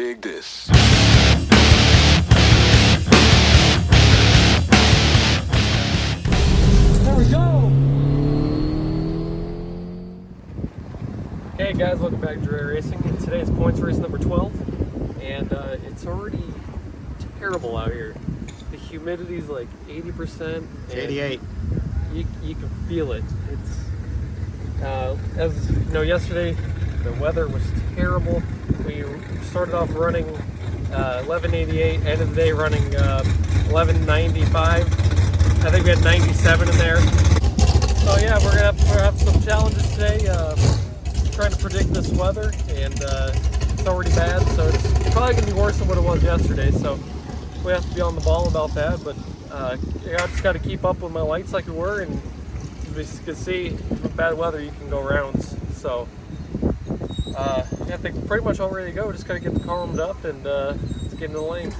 dig this. There we go! Hey guys, welcome back to Raceway Racing. And today's points race number 12, and it's already terrible out here. The humidity's like 80%. It's 88. You can feel it. It's as you know, yesterday the weather was terrible. We started off running 1188, end of the day running 1195. I think we had 97 in there. So yeah, we're gonna have some challenges today. Trying to predict this weather, and it's already bad, so it's probably gonna be worse than what it was yesterday. So we have to be on the ball about that. But I just got to keep up with my lights like we were, and as you can see, with bad weather you can go rounds. So I think we're pretty much all ready to go. Just got to get the car warmed up and let's get into the lanes.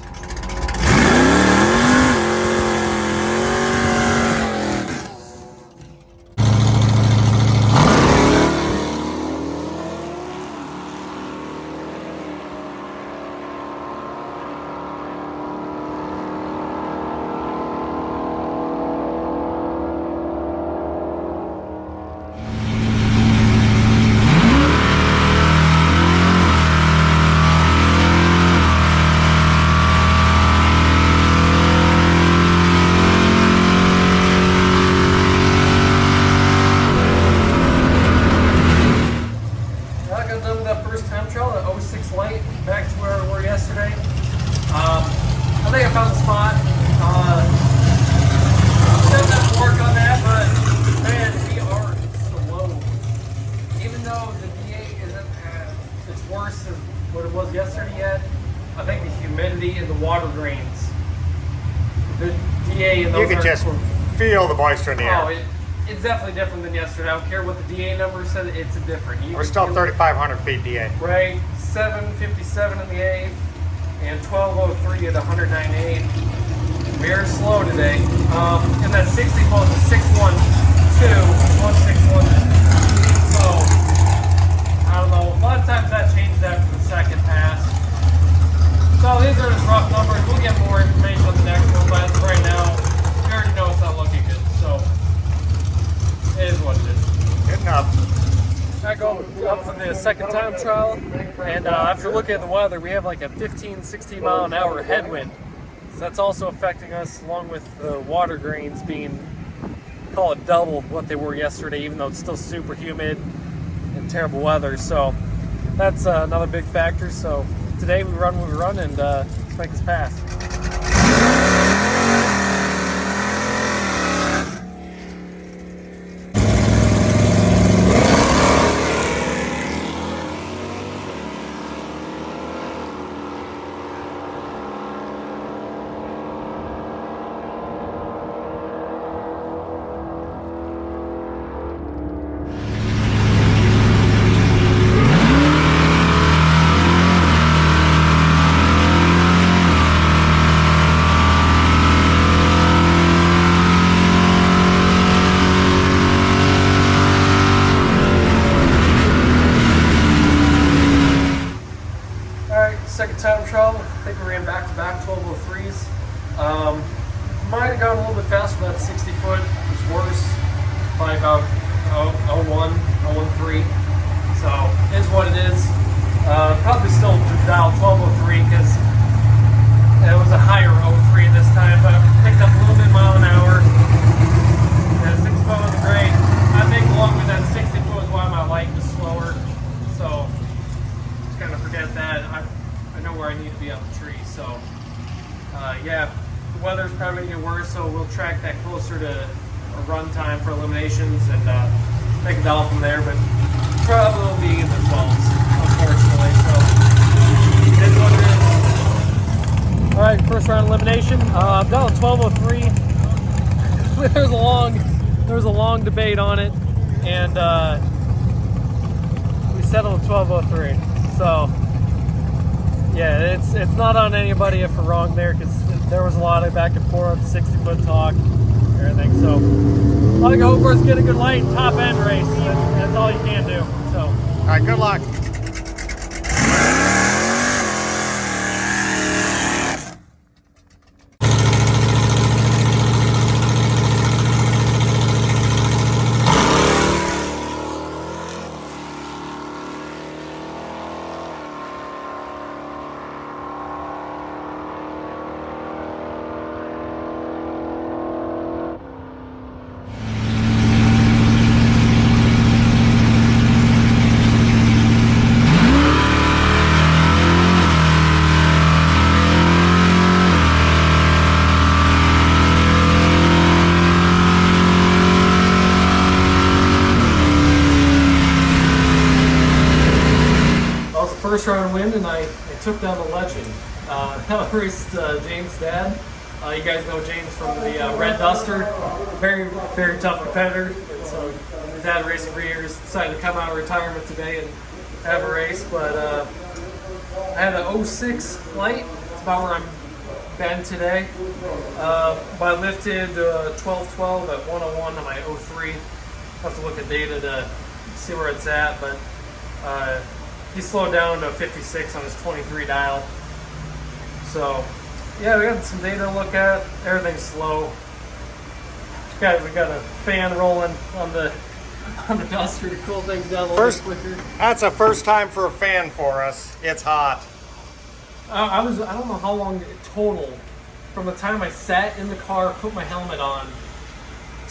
Back to where we were yesterday. I think I found the spot. Still have to work on that, but man, we are slow. Even though the DA isn't it's worse than what it was yesterday yet, I think the humidity and the water drains. The DA and those you can just feel the moisture in the air. Oh, it's definitely different than yesterday. I don't care what the DA number said, it's a different. We're still 3,500 feet DA. Right. 757 in the 8th and 1203 at 109.8. We're slow today. And that 60 pulse is 612, 161. So I don't know. A lot of times that changes after the second pass. So these are just rough numbers. We'll get more information on the next one, but right now we already know it's not looking good. So it is what it is. Good enough. I go up for the second time trial, and after looking at the weather, we have like a 15-16 mile an hour headwind. So that's also affecting us, along with the water grains being, call it double what they were yesterday, even though it's still super humid and terrible weather. So that's another big factor. So today we run what we run, and let's make this pass. Second time trial, I think we ran back-to-back 1203s. Might have gone a little bit faster, but that 60 foot was worse by about 01, 013. So it is what it is. Probably still dial 1203 because it was a higher 03 this time, but I picked up a little bit mile an hour. That 60 foot was great. I think along with that 60 foot was why my light was slower. So just kind of forget that. I know where I need to be on the tree, so yeah, the weather's probably going to get worse, so we'll track that closer to a run time for eliminations and take a dial from there, but probably will be in the 12s, unfortunately, so it is what it is. Alright, first round elimination. I'm down at 1203. There was a long debate on it, and we settled at 1203, so yeah, it's not on anybody if we're wrong there, because there was a lot of back and forth, 60-foot talk, everything. So all I can hope for is get a good light top end race. That's all you can do. So all right, good luck. took down the legend. I raced James' dad. You guys know James from the Red Duster. Very, very tough competitor. And so his dad raced for years. Decided to come out of retirement today and have a race. But I had an 06 light. It's about where I'm been today. But I lifted 12.12 at 101 on my 03. I'll have to look at data to see where it's at. But he slowed down to 56 on his 23 dial. So, yeah, we got some data to look at. Everything's slow. We got a fan rolling on the duster to cool things down a little bit quicker. That's a first time for a fan for us. It's hot. I don't know how long total from the time I sat in the car, put my helmet on,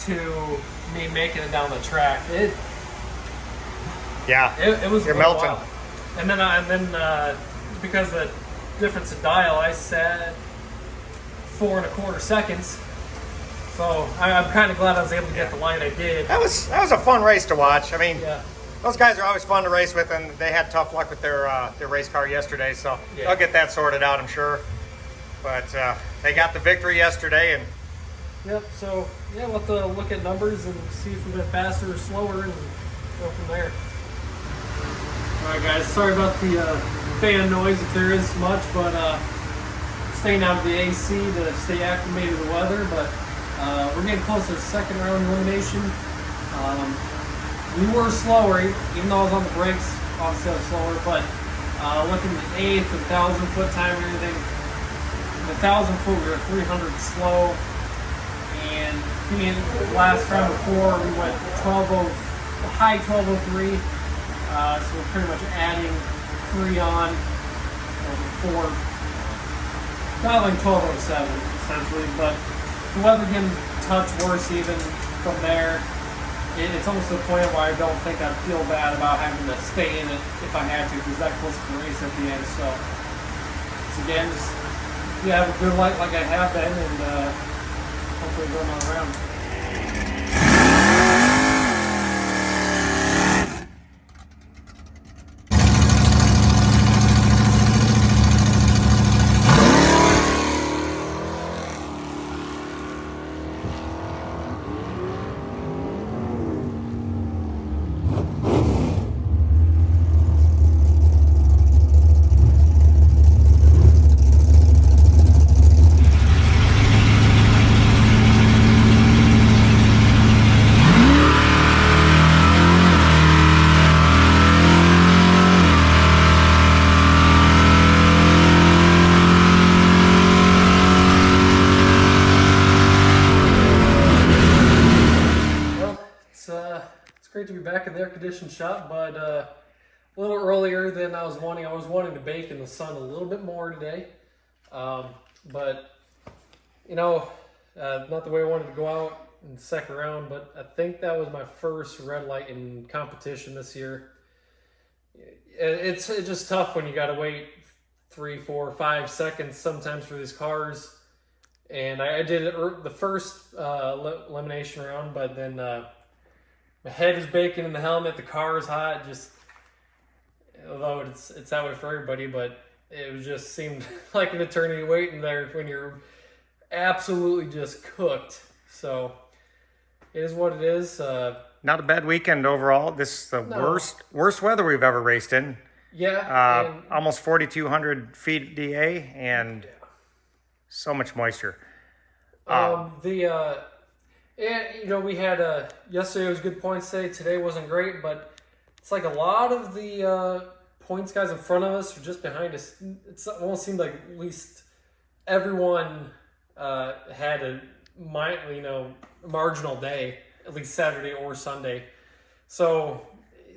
to me making it down the track. It was You're melting. While. And then because of the difference in dial, I sat 4.25 seconds. So I'm kind of glad I was able to get the line I did. That was a fun race to watch. I mean, Yeah. those guys are always fun to race with, and they had tough luck with their race car yesterday, so they'll get that sorted out, I'm sure. But they got the victory yesterday, and Yep. So yeah, we'll have to look at numbers and see if we've been faster or slower, and go from there. All right, guys. Sorry about the fan noise if there is much, but staying out of the AC to stay acclimated to the weather. But we're getting close to the second round elimination. We were slower, even though I was on the brakes. Obviously, I was slower, but looking at the 8th and 1,000-foot time and everything, the 1,000-foot we were 300 slow, and being last round before we went high 12:03. So we're pretty much adding 3 on before battling 12:07 essentially, but the weather getting a touch worse even from there. It's almost to the point where I don't think I'd feel bad about having to stay in it if I had to, because that close to the race at the end. So again, just have a good light like I have been, and hopefully go another round. It's great to be back in the air-conditioned shop, but a little earlier than I was wanting. I was wanting to bake in the sun a little bit more today, but you know, not the way I wanted to go out in the second round. But I think that was my first red light in competition this year. It's just tough when you got to wait 3, 4, 5 seconds sometimes for these cars. And I did it the first elimination round, but then my head is baking in the helmet, the car is hot. Just although it's that way for everybody, but it just seemed like an eternity waiting there when you're absolutely just cooked. So it is what it is. not a bad weekend overall. This is the worst weather we've ever raced in. Yeah. Almost 4,200 feet DA and so much moisture. We had yesterday was good points day. Today wasn't great, but it's like a lot of the points guys in front of us or just behind us. It almost seemed like at least everyone had a marginal day, at least Saturday or Sunday. So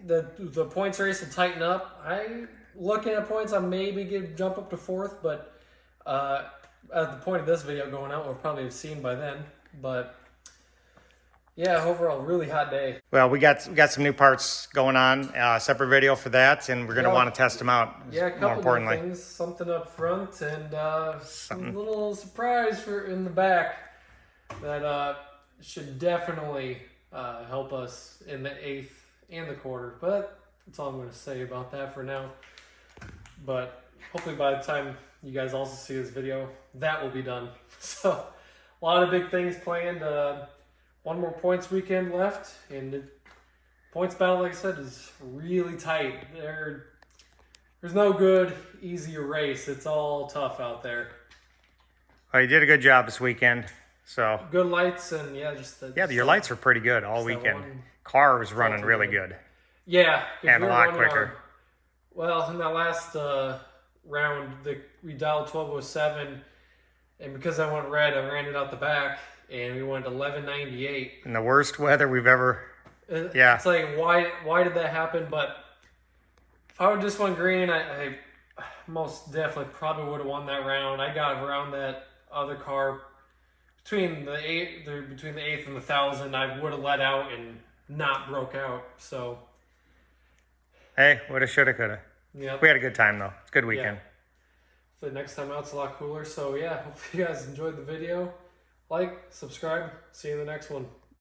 the points race will tighten up. Looking at points, I maybe jump up to fourth, but at the point of this video going out, we'll probably have seen by then. But yeah, overall, really hot day. Well, we got some new parts going on. Separate video for that, and we're going to want to test them out. Yeah, a couple of things. Something up front, and a little surprise in the back that should definitely help us in the 8th and the quarter. But that's all I'm going to say about that for now. But hopefully by the time you guys also see this video, that will be done. So a lot of big things planned. One more points weekend left, and the points battle, like I said, is really tight. There's no good, easier race. It's all tough out there. Oh, you did a good job this weekend. So Good lights and your lights were pretty good all weekend. Car was running really good. Yeah, And a lot quicker. Well, in that last round, we dialed 1207, and because I went red, I ran it out the back, and we went 1198. In the worst weather we've ever. Yeah. It's like, why did that happen? But if I would just went green, I most definitely probably would have won that round. I got around that other car between the 8th and the 1,000. I would have let out and not broke out. So. Hey, woulda, shoulda, coulda. Yeah. We had a good time though. It's a good weekend. Yeah. The next time out, it's a lot cooler. So yeah, hopefully you guys enjoyed the video. Like, subscribe. See you in the next one.